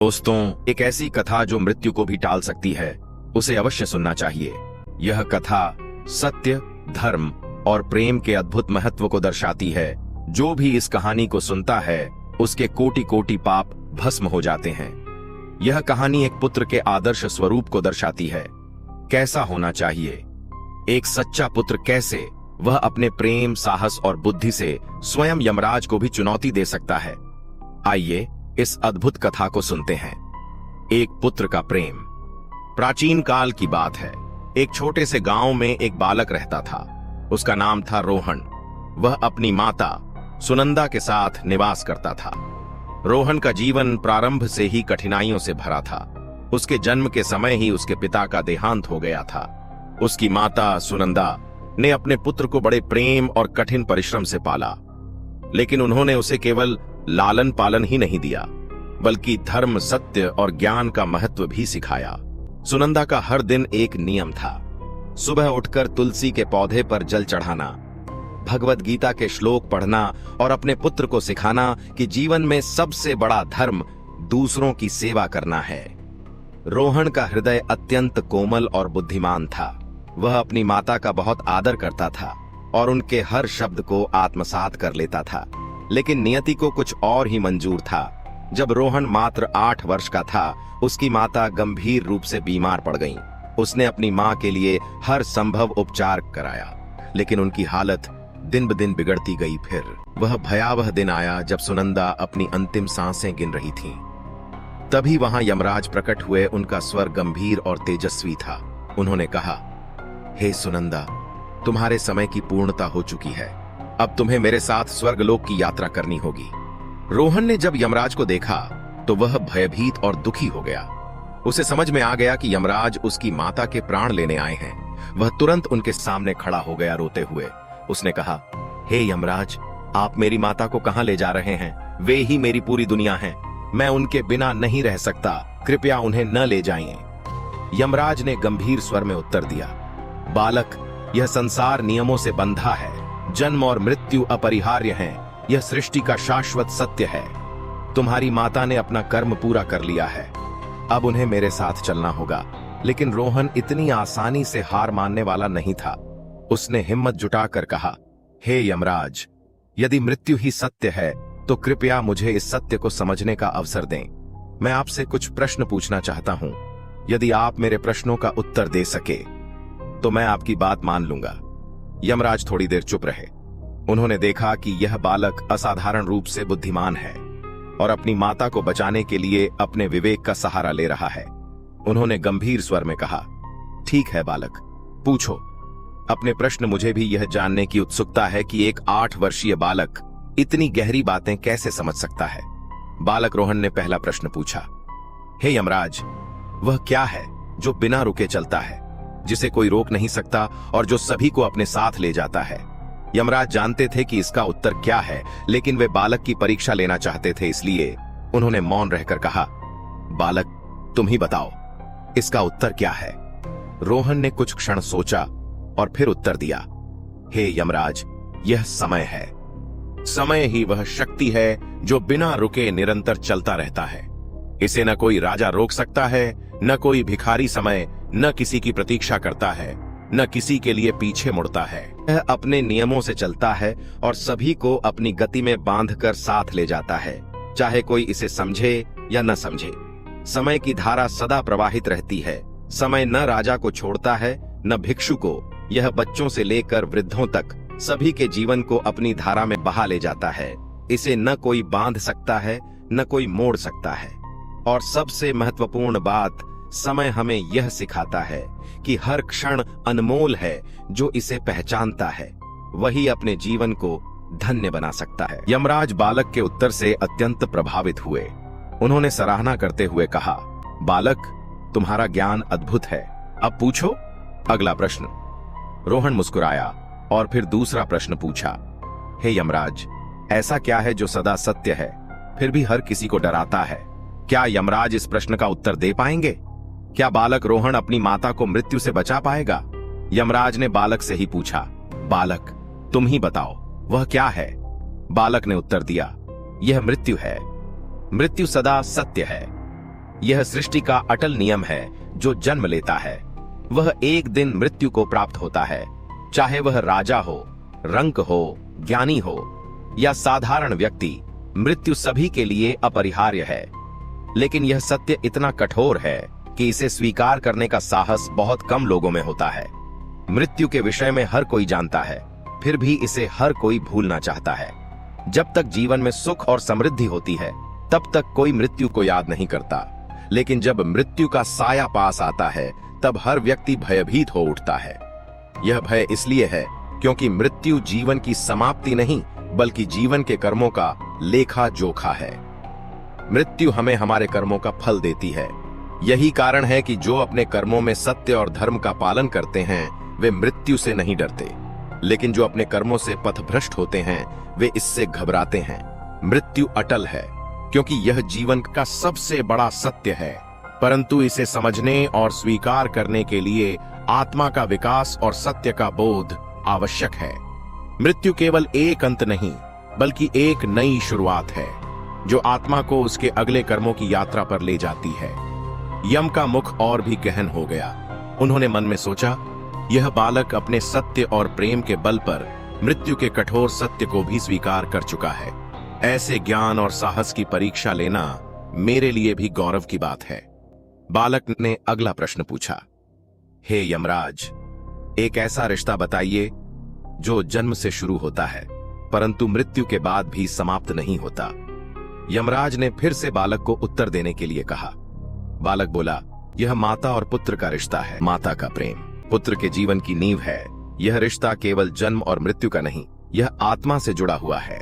दोस्तों, एक ऐसी कथा जो मृत्यु को भी टाल सकती है, उसे अवश्य सुनना चाहिए। यह कथा सत्य, धर्म और प्रेम के अद्भुत महत्व को दर्शाती है। जो भी इस कहानी को सुनता है, उसके कोटि कोटि पाप भस्म हो जाते हैं। यह कहानी एक पुत्र के आदर्श स्वरूप को दर्शाती है। कैसा होना चाहिए एक सच्चा पुत्र, कैसे वह अपने प्रेम, साहस और बुद्धि से स्वयं यमराज को भी चुनौती दे सकता है। आइए इस अद्भुत कथा को सुनते हैं। एक पुत्र का प्रेम। प्राचीन काल की बात है। एक छोटे से गांव में एक बालक रहता था। उसका नाम था रोहन। वह अपनी माता सुनंदा के साथ निवास करता था। रोहन का जीवन प्रारंभ से ही कठिनाइयों से भरा था। उसके जन्म के समय ही उसके पिता का देहांत हो गया था। उसकी माता सुनंदा ने अपने पुत्र को बड़े प्रेम और कठिन परिश्रम से पाला, लेकिन उन्होंने उसे केवल लालन पालन ही नहीं दिया, बल्कि धर्म, सत्य और ज्ञान का महत्व भी सिखाया। सुनंदा का हर दिन एक नियम था। सुबह उठकर तुलसी के पौधे पर जल चढ़ाना, भगवत गीता के श्लोक पढ़ना और अपने पुत्र को सिखाना कि जीवन में सबसे बड़ा धर्म दूसरों की सेवा करना है। रोहन का हृदय अत्यंत कोमल और बुद्धिमान था। वह अपनी माता का बहुत आदर करता था और उनके हर शब्द को आत्मसात कर लेता था। लेकिन नियति को कुछ और ही मंजूर था। जब रोहन मात्र 8 वर्ष का था, उसकी माता गंभीर रूप से बीमार पड़ गईं। उसने अपनी मां के लिए हर संभव उपचार कराया, लेकिन उनकी हालत दिन ब दिन बिगड़ती गई। फिर वह भयावह दिन आया जब सुनंदा अपनी अंतिम सांसें गिन रही थीं। तभी वहां यमराज प्रकट हुए। उनका स्वर गंभीर और तेजस्वी था। उन्होंने कहा, हे सुनंदा, तुम्हारे समय की पूर्णता हो चुकी है। अब तुम्हें मेरे साथ स्वर्गलोक की यात्रा करनी होगी। रोहन ने जब यमराज को देखा तो वह भयभीत और दुखी हो गया। उसे समझ में आ गया कि यमराज उसकी माता के प्राण लेने आए हैं। वह तुरंत उनके सामने खड़ा हो गया रोते हुए। उसने कहा, हे यमराज, आप मेरी माता को कहां ले जा रहे हैं? वे ही मेरी पूरी दुनिया हैं। मैं उनके बिना नहीं रह सकता। कृपया उन्हें न ले जाइए। यमराज ने गंभीर स्वर में उत्तर दिया, बालक, यह संसार नियमों से बंधा है। जन्म और मृत्यु अपरिहार्य हैं। यह सृष्टि का शाश्वत सत्य है। तुम्हारी माता ने अपना कर्म पूरा कर लिया है। अब उन्हें मेरे साथ चलना होगा। लेकिन रोहन इतनी आसानी से हार मानने वाला नहीं था। उसने हिम्मत जुटाकर कहा, हे यमराज, यदि मृत्यु ही सत्य है तो कृपया मुझे इस सत्य को समझने का अवसर दें। मैं आपसे कुछ प्रश्न पूछना चाहता हूं। यदि आप मेरे प्रश्नों का उत्तर दे सके तो मैं आपकी बात मान लूंगा। यमराज थोड़ी देर चुप रहे। उन्होंने देखा कि यह बालक असाधारण रूप से बुद्धिमान है और अपनी माता को बचाने के लिए अपने विवेक का सहारा ले रहा है। उन्होंने गंभीर स्वर में कहा, ठीक है बालक, पूछो। अपने प्रश्न। मुझे भी यह जानने की उत्सुकता है कि एक 8 वर्षीय बालक इतनी गहरी बातें कैसे समझ सकता है। बालक रोहन ने पहला प्रश्न पूछा, हे यमराज, वह क्या है जो बिना रुके चलता है, जिसे कोई रोक नहीं सकता और जो सभी को अपने साथ ले जाता है? यमराज जानते थे कि इसका उत्तर क्या है, लेकिन वे बालक की परीक्षा लेना चाहते थे, इसलिए उन्होंने मौन रहकर कहा, बालक, तुम ही बताओ, इसका उत्तर क्या है? रोहन ने कुछ क्षण सोचा और फिर उत्तर दिया, हे यमराज, यह समय है। समय ही वह शक्ति है जो बिना रुके निरंतर चलता रहता है। इसे न कोई राजा रोक सकता है, न कोई भिखारी समय, न किसी की प्रतीक्षा करता है, न किसी के लिए पीछे मुड़ता है। यह अपने नियमों से चलता है और सभी को अपनी गति में बांधकर साथ ले जाता है, चाहे कोई इसे समझे या न समझे। समय की धारा सदा प्रवाहित रहती है। समय न राजा को छोड़ता है, न भिक्षु को। यह बच्चों से लेकर वृद्धों तक सभी के जीवन को अपनी धारा में बहा ले जाता है। इसे न कोई बांध सकता है, न कोई मोड़ सकता है। और सबसे महत्वपूर्ण बात, समय हमें यह सिखाता है कि हर क्षण अनमोल है। जो इसे पहचानता है वही अपने जीवन को धन्य बना सकता है। यमराज बालक के उत्तर से अत्यंत प्रभावित हुए। उन्होंने सराहना करते हुए कहा, बालक, तुम्हारा ज्ञान अद्भुत है। अब पूछो अगला प्रश्न। रोहन मुस्कुराया और फिर दूसरा प्रश्न पूछा, हे यमराज, ऐसा क्या है जो सदा सत्य है फिर भी हर किसी को डराता है? क्या यमराज इस प्रश्न का उत्तर दे पाएंगे? क्या बालक रोहन अपनी माता को मृत्यु से बचा पाएगा? यमराज ने बालक से ही पूछा, बालक, तुम ही बताओ, वह क्या है? बालक ने उत्तर दिया, यह मृत्यु है। मृत्यु सदा सत्य है। यह सृष्टि का अटल नियम है जो जन्म लेता है वह एक दिन मृत्यु को प्राप्त होता है, चाहे वह राजा हो, रंक हो, ज्ञानी हो या साधारण व्यक्ति। मृत्यु सभी के लिए अपरिहार्य है, लेकिन यह सत्य इतना कठोर है कि इसे स्वीकार करने का साहस बहुत कम लोगों में होता है। मृत्यु के विषय में हर कोई जानता है, फिर भी इसे हर कोई भूलना चाहता है। जब तक जीवन में सुख और समृद्धि होती है तब तक कोई मृत्यु को याद नहीं करता, लेकिन जब मृत्यु का साया पास आता है तब हर व्यक्ति भयभीत हो उठता है। यह भय इसलिए है क्योंकि मृत्यु जीवन की समाप्ति नहीं बल्कि जीवन के कर्मों का लेखा जोखा है। मृत्यु हमें हमारे कर्मों का फल देती है। यही कारण है कि जो अपने कर्मों में सत्य और धर्म का पालन करते हैं वे मृत्यु से नहीं डरते, लेकिन जो अपने कर्मों से पथभ्रष्ट होते हैं वे इससे घबराते हैं। मृत्यु अटल है क्योंकि यह जीवन का सबसे बड़ा सत्य है, परंतु इसे समझने और स्वीकार करने के लिए आत्मा का विकास और सत्य का बोध आवश्यक है। मृत्यु केवल एक अंत नहीं बल्कि एक नई शुरुआत है जो आत्मा को उसके अगले कर्मों की यात्रा पर ले जाती है। यम का मुख और भी गहन हो गया। उन्होंने मन में सोचा, यह बालक अपने सत्य और प्रेम के बल पर मृत्यु के कठोर सत्य को भी स्वीकार कर चुका है। ऐसे ज्ञान और साहस की परीक्षा लेना मेरे लिए भी गौरव की बात है। बालक ने अगला प्रश्न पूछा, हे यमराज, एक ऐसा रिश्ता बताइए जो जन्म से शुरू होता है परंतु मृत्यु के बाद भी समाप्त नहीं होता। यमराज ने फिर से बालक को उत्तर देने के लिए कहा। बालक बोला, यह माता और पुत्र का रिश्ता है। माता का प्रेम पुत्र के जीवन की नींव है। यह रिश्ता केवल जन्म और मृत्यु का नहीं, यह आत्मा से जुड़ा हुआ है।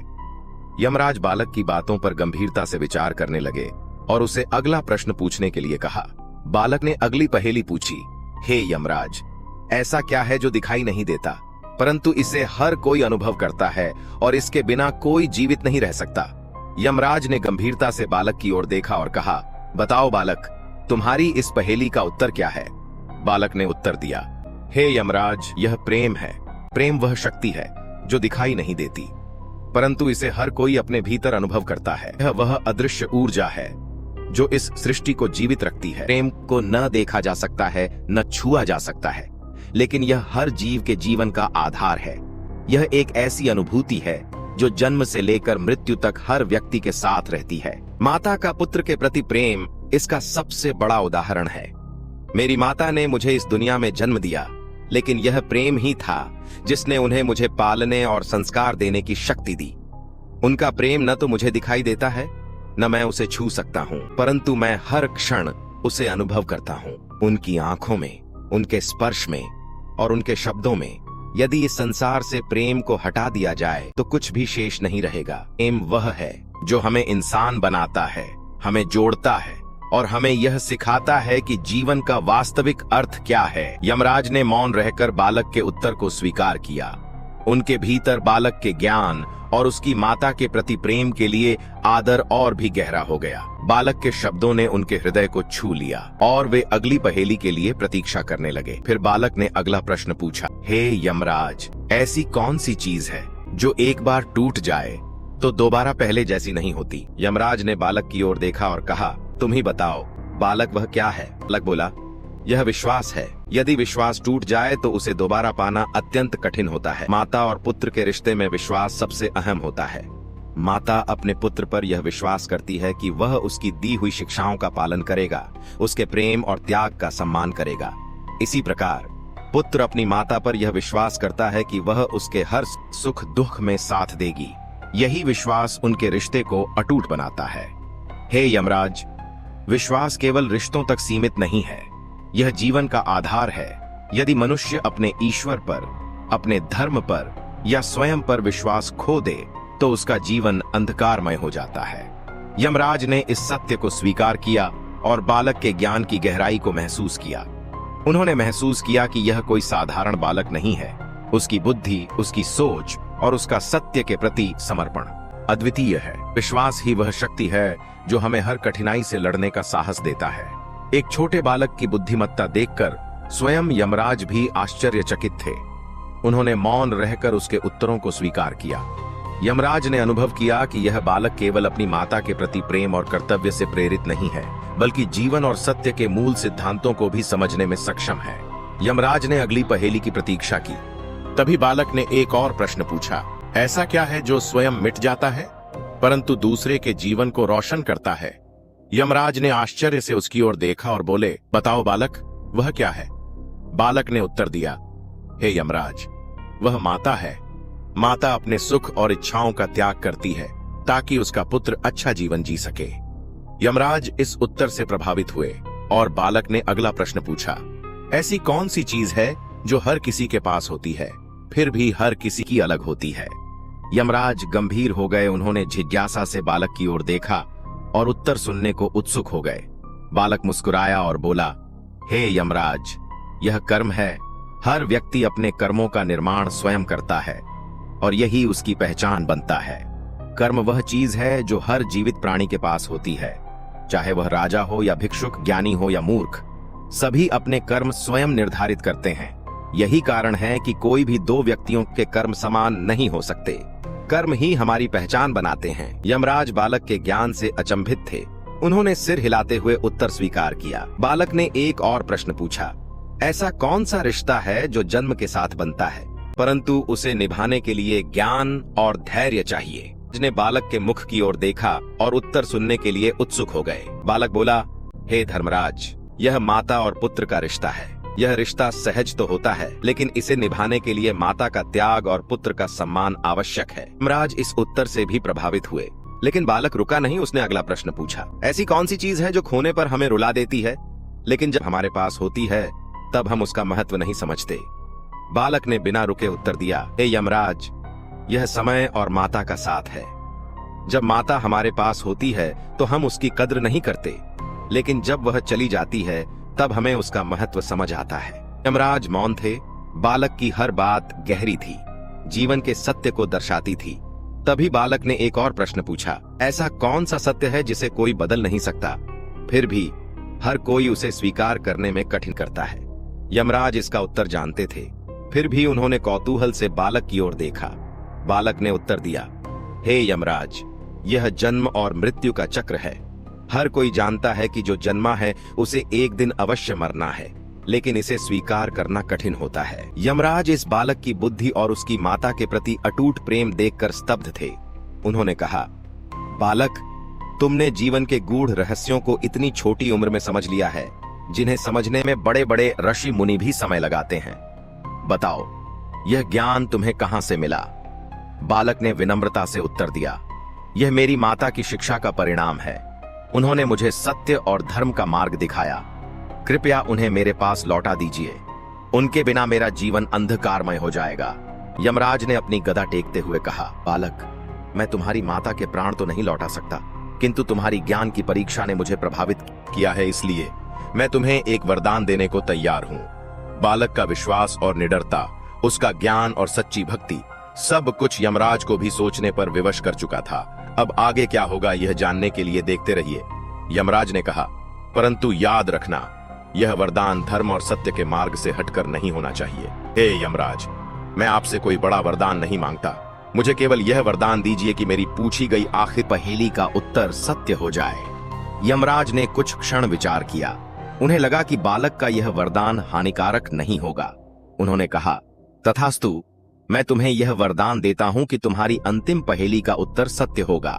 यमराज बालक की बातों पर गंभीरता से विचार करने लगे और उसे अगला प्रश्न पूछने के लिए कहा। बालक ने अगली पहेली पूछी, हे यमराज, ऐसा क्या है जो दिखाई नहीं देता परंतु इसे हर कोई अनुभव करता है और इसके बिना कोई जीवित नहीं रह सकता। यमराज ने गंभीरता से बालक की ओर देखा और कहा, बताओ बालक, तुम्हारी इस पहेली का उत्तर क्या है? बालक ने उत्तर दिया, हे यमराज, यह प्रेम है। प्रेम वह शक्ति है जो दिखाई नहीं देती परंतु इसे हर कोई अपने भीतर अनुभव करता है। यह वह अदृश्य ऊर्जा है जो इस सृष्टि को जीवित रखती है। प्रेम को न देखा जा सकता है, न छुआ जा सकता है, लेकिन यह हर जीव के जीवन का आधार है। यह एक ऐसी अनुभूति है जो जन्म से लेकर मृत्यु तक हर व्यक्ति के साथ रहती है। माता का पुत्र के प्रति प्रेम इसका सबसे बड़ा उदाहरण है। मेरी माता ने मुझे इस दुनिया में जन्म दिया, लेकिन यह प्रेम ही था जिसने उन्हें मुझे पालने और संस्कार देने की शक्ति दी। उनका प्रेम न तो मुझे दिखाई देता है न मैं उसे छू सकता हूँ, परंतु मैं हर क्षण उसे अनुभव करता हूँ। उनकी आंखों में, उनके स्पर्श में और उनके शब्दों में। यदि इस संसार से प्रेम को हटा दिया जाए तो कुछ भी शेष नहीं रहेगा। प्रेम वह है जो हमें इंसान बनाता है, हमें जोड़ता है और हमें यह सिखाता है कि जीवन का वास्तविक अर्थ क्या है। यमराज ने मौन रहकर बालक के उत्तर को स्वीकार किया। उनके भीतर बालक के ज्ञान और उसकी माता के प्रति प्रेम के लिए आदर और भी गहरा हो गया। बालक के शब्दों ने उनके हृदय को छू लिया और वे अगली पहेली के लिए प्रतीक्षा करने लगे। फिर बालक ने अगला प्रश्न पूछा, हे यमराज, ऐसी कौन सी चीज है जो एक बार टूट जाए तो दोबारा पहले जैसी नहीं होती? यमराज ने बालक की ओर देखा और कहा, तुम ही बताओ बालक, वह क्या है? बालक बोला, यह विश्वास है। यदि विश्वास टूट जाए तो उसे दोबारा पाना अत्यंत कठिन होता है। माता और पुत्र के रिश्ते में विश्वास सबसे अहम होता है। माता अपने पुत्र पर यह विश्वास करती है कि वह उसकी दी हुई शिक्षाओं का पालन करेगा, उसके प्रेम और त्याग का सम्मान करेगा। इसी प्रकार पुत्र अपनी माता पर यह विश्वास करता है कि वह उसके हर सुख दुख में साथ देगी। यही विश्वास उनके रिश्ते को अटूट बनाता है। हे यमराज, विश्वास केवल रिश्तों तक सीमित नहीं है, यह जीवन का आधार है। यदि मनुष्य अपने ईश्वर पर, अपने धर्म पर या स्वयं पर विश्वास खो दे तो उसका जीवन अंधकारमय हो जाता है। यमराज ने इस सत्य को स्वीकार किया और बालक के ज्ञान की गहराई को महसूस किया। उन्होंने महसूस किया कि यह कोई साधारण बालक नहीं है। उसकी बुद्धि, उसकी सोच और उसका सत्य के प्रति समर्पण अद्वितीय है। विश्वास ही वह शक्ति है जो हमें हर कठिनाई से लड़ने का साहस देता है। एक छोटे बालक की बुद्धिमत्ता देखकर स्वयं यमराज भी आश्चर्यचकित थे। उन्होंने मौन रहकर उसके उत्तरों को स्वीकार किया। यमराज ने अनुभव किया कि यह बालक केवल अपनी माता के प्रति प्रेम और कर्तव्य से प्रेरित नहीं है, बल्कि जीवन और सत्य के मूल सिद्धांतों को भी समझने में सक्षम है। यमराज ने अगली पहेली की प्रतीक्षा की। तभी बालक ने एक और प्रश्न पूछा, ऐसा क्या है जो स्वयं मिट जाता है परंतु दूसरे के जीवन को रोशन करता है? यमराज ने आश्चर्य से उसकी ओर देखा और बोले, बताओ बालक, वह क्या है? बालक ने उत्तर दिया, हे यमराज, वह माता है। माता अपने सुख और इच्छाओं का त्याग करती है ताकि उसका पुत्र अच्छा जीवन जी सके। यमराज इस उत्तर से प्रभावित हुए और बालक ने अगला प्रश्न पूछा, ऐसी कौन सी चीज है जो हर किसी के पास होती है फिर भी हर किसी की अलग होती है? यमराज गंभीर हो गए। उन्होंने जिज्ञासा से बालक की ओर देखा और उत्तर सुनने को उत्सुक हो गए। बालक मुस्कुराया और बोला, हे यमराज, यह कर्म है। हर व्यक्ति अपने कर्मों का निर्माण स्वयं करता है और यही उसकी पहचान बनता है। कर्म वह चीज है जो हर जीवित प्राणी के पास होती है, चाहे वह राजा हो या भिक्षुक, ज्ञानी हो या मूर्ख। सभी अपने कर्म स्वयं निर्धारित करते हैं। यही कारण है कि कोई भी दो व्यक्तियों के कर्म समान नहीं हो सकते। कर्म ही हमारी पहचान बनाते हैं। यमराज बालक के ज्ञान से अचंभित थे। उन्होंने सिर हिलाते हुए उत्तर स्वीकार किया। बालक ने एक और प्रश्न पूछा, ऐसा कौन सा रिश्ता है जो जन्म के साथ बनता है परंतु उसे निभाने के लिए ज्ञान और धैर्य चाहिए? ने बालक के मुख की ओर देखा और उत्तर सुनने के लिए उत्सुक हो गए। बालक बोला, हे धर्मराज, यह माता और पुत्र का रिश्ता है। यह रिश्ता सहज तो होता है, लेकिन इसे निभाने के लिए माता का त्याग और पुत्र का सम्मान आवश्यक है। यमराज इस उत्तर से भी प्रभावित हुए, लेकिन बालक रुका नहीं। उसने अगला प्रश्न पूछा, ऐसी कौन सी चीज है जो खोने पर हमें रुला देती है लेकिन जब हमारे पास होती है तब हम उसका महत्व नहीं समझते? बालक ने बिना रुके उत्तर दिया, हे यमराज, यह समय और माता का साथ है। जब माता हमारे पास होती है तो हम उसकी कद्र नहीं करते, लेकिन जब वह चली जाती है तब हमें उसका महत्व समझ आता है। यमराज मौन थे। बालक की हर बात गहरी थी, जीवन के सत्य को दर्शाती थी। तभी बालक ने एक और प्रश्न पूछा, ऐसा कौन सा सत्य है जिसे कोई बदल नहीं सकता फिर भी हर कोई उसे स्वीकार करने में कठिन करता है? यमराज इसका उत्तर जानते थे, फिर भी उन्होंने कौतूहल से बालक की ओर देखा। बालक ने उत्तर दिया, हे यमराज, यह जन्म और मृत्यु का चक्र है। हर कोई जानता है कि जो जन्मा है उसे एक दिन अवश्य मरना है, लेकिन इसे स्वीकार करना कठिन होता है। यमराज इस बालक की बुद्धि और उसकी माता के प्रति अटूट प्रेम देखकर स्तब्ध थे। उन्होंने कहा, बालक, तुमने जीवन के गूढ़ रहस्यों को इतनी छोटी उम्र में समझ लिया है जिन्हें समझने में बड़े बड़े ऋषि मुनि भी समय लगाते हैं। बताओ, यह ज्ञान तुम्हें कहां से मिला? बालक ने विनम्रता से उत्तर दिया, यह मेरी माता की शिक्षा का परिणाम है। उन्होंने मुझे सत्य और धर्म का मार्ग दिखाया। कृपया उन्हें मेरे पास लौटा दीजिए, उनके बिना मेरा जीवन अंधकारमय हो जाएगा। यमराज ने अपनी गदा टेकते हुए कहा, बालक, मैं तुम्हारी माता के प्राण तो नहीं लौटा सकता, किंतु तुम्हारी ज्ञान की परीक्षा ने मुझे प्रभावित किया है, इसलिए मैं तुम्हें एक वरदान देने को तैयार हूँ। बालक का विश्वास और निडरता, उसका ज्ञान और सच्ची भक्ति, सब कुछ यमराज को भी सोचने पर विवश कर चुका था। अब आगे क्या होगा यह जानने के लिए देखते रहिए। यमराज ने कहा, परंतु याद रखना, यह वरदान धर्म और सत्य के मार्ग से हटकर नहीं होना चाहिए। हे यमराज, मैं आपसे कोई बड़ा वरदान नहीं मांगता, मुझे केवल यह वरदान दीजिए कि मेरी पूछी गई आखिरी पहेली का उत्तर सत्य हो जाए। यमराज ने कुछ क्षण विचार किया। उन्हें लगा कि बालक का यह वरदान हानिकारक नहीं होगा। उन्होंने कहा, तथास्तु, मैं तुम्हें यह वरदान देता हूं कि तुम्हारी अंतिम पहेली का उत्तर सत्य होगा।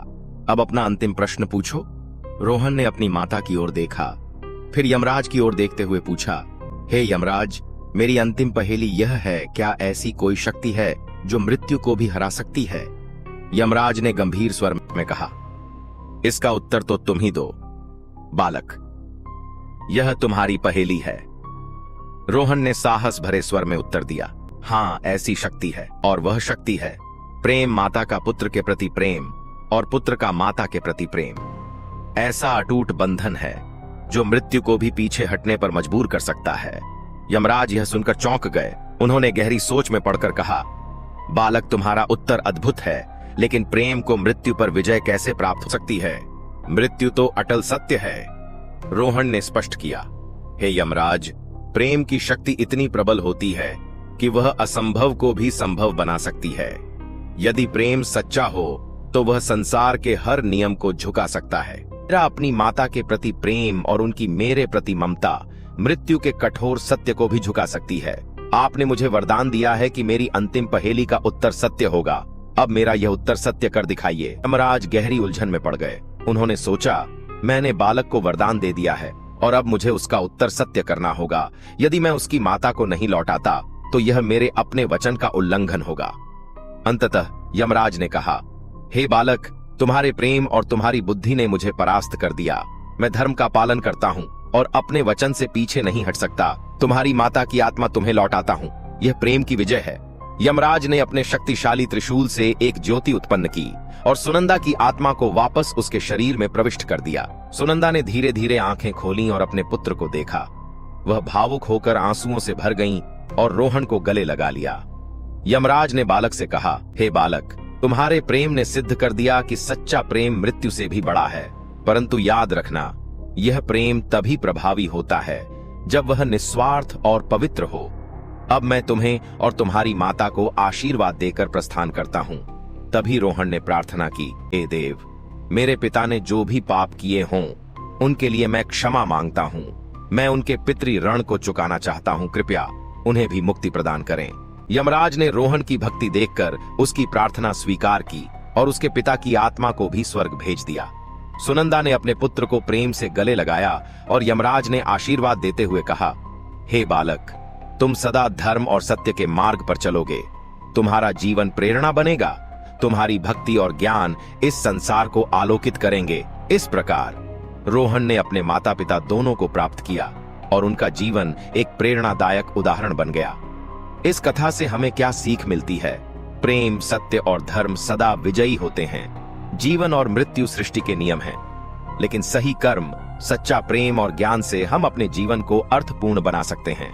अब अपना अंतिम प्रश्न पूछो। रोहन ने अपनी माता की ओर देखा, फिर यमराज की ओर देखते हुए पूछा, हे यमराज, मेरी अंतिम पहेली यह है, क्या ऐसी कोई शक्ति है जो मृत्यु को भी हरा सकती है? यमराज ने गंभीर स्वर में कहा, इसका उत्तर तो तुम ही दो। बालक, यह तुम्हारी पहेली है। रोहन ने साहस भरे स्वर में उत्तर दिया, हाँ, ऐसी शक्ति है, और वह शक्ति है प्रेम, माता का पुत्र के प्रति प्रेम और पुत्र का माता के प्रति प्रेम। ऐसा अटूट बंधन है जो मृत्यु को भी पीछे हटने पर मजबूर कर सकता है। यमराज यह सुनकर चौंक गए। उन्होंने गहरी सोच में पड़कर कहा, बालक, तुम्हारा उत्तर अद्भुत है, लेकिन प्रेम को मृत्यु पर विजय कैसे प्राप्त हो सकती है? मृत्यु तो अटल सत्य है। रोहन ने स्पष्ट किया, हे यमराज, प्रेम की शक्ति इतनी प्रबल होती है कि वह असंभव को भी संभव बना सकती है। यदि प्रेम सच्चा हो तो वह संसार के हर नियम को झुका सकता है। मेरा अपनी माता के प्रति प्रेम और उनकी मेरे प्रति ममता मृत्यु के कठोर सत्य को भी झुका सकती है। आपने मुझे वरदान दिया है कि मेरी अंतिम पहेली का उत्तर सत्य होगा। अब मेरा यह उत्तर सत्य कर दिखाइए। यमराज गहरी उलझन में पड़ गए। उन्होंने सोचा, मैंने बालक को वरदान दे दिया है और अब मुझे उसका उत्तर सत्य करना होगा। यदि मैं उसकी माता को नहीं लौटाता तो यह मेरे अपने वचन का उल्लंघन होगा। अंततः यमराज ने कहा, हे बालक, तुम्हारे प्रेम और तुम्हारी बुद्धि ने मुझे परास्त कर दिया। मैं धर्म का पालन करता हूँ और अपने वचन से पीछे नहीं हट सकता। तुम्हारी माता की आत्मा तुम्हें लौटाता हूँ। यह प्रेम की विजय है। यमराज ने अपने शक्तिशाली त्रिशूल से एक ज्योति उत्पन्न की और सुनंदा की आत्मा को वापस उसके शरीर में प्रविष्ट कर दिया। सुनंदा ने धीरे धीरे आंखें खोली और अपने पुत्र को देखा। वह भावुक होकर आंसुओं से भर गईं और रोहन को गले लगा लिया। यमराज ने बालक से कहा, हे बालक, तुम्हारे प्रेम ने सिद्ध कर दिया कि सच्चा प्रेम मृत्यु से भी बड़ा है। परंतु याद रखना, यह प्रेम तभी प्रभावी होता है जब वह निस्वार्थ और पवित्र हो। अब मैं तुम्हें और तुम्हारी माता को आशीर्वाद देकर प्रस्थान करता हूँ। तभी रोहन ने प्रार्थना की, हे देव, मेरे पिता ने जो भी पाप किए हों उनके लिए मैं क्षमा मांगता हूँ। मैं उनके पितृ ऋण को चुकाना चाहता हूँ। कृपया उन्हें भी मुक्ति प्रदान करें। यमराज ने रोहन की भक्ति देखकर उसकी प्रार्थना स्वीकार की और उसके पिता की आत्मा को भी स्वर्ग भेज दिया। सुनंदा ने अपने पुत्र को प्रेम से गले लगाया और यमराज ने आशीर्वाद देते हुए कहा, हे बालक, तुम सदा धर्म और सत्य के मार्ग पर चलोगे। तुम्हारा जीवन प्रेरणा बनेगा। तुम्हारी भक्ति और ज्ञान इस संसार को आलोकित करेंगे। इस प्रकार रोहन ने अपने माता पिता दोनों को प्राप्त किया और उनका जीवन एक प्रेरणादायक उदाहरण बन गया। इस कथा से हमें क्या सीख मिलती है? प्रेम, सत्य और धर्म सदा विजयी होते हैं। जीवन और मृत्यु सृष्टि के नियम हैं, लेकिन सही कर्म, सच्चा प्रेम और ज्ञान से हम अपने जीवन को अर्थपूर्ण बना सकते हैं।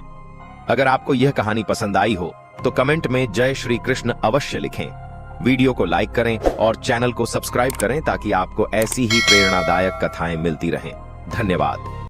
अगर आपको यह कहानी पसंद आई हो तो कमेंट में जय श्री कृष्ण अवश्य लिखें। वीडियो को लाइक करें और चैनल को सब्सक्राइब करें ताकि आपको ऐसी ही प्रेरणादायक कथाएं मिलती रहें। धन्यवाद।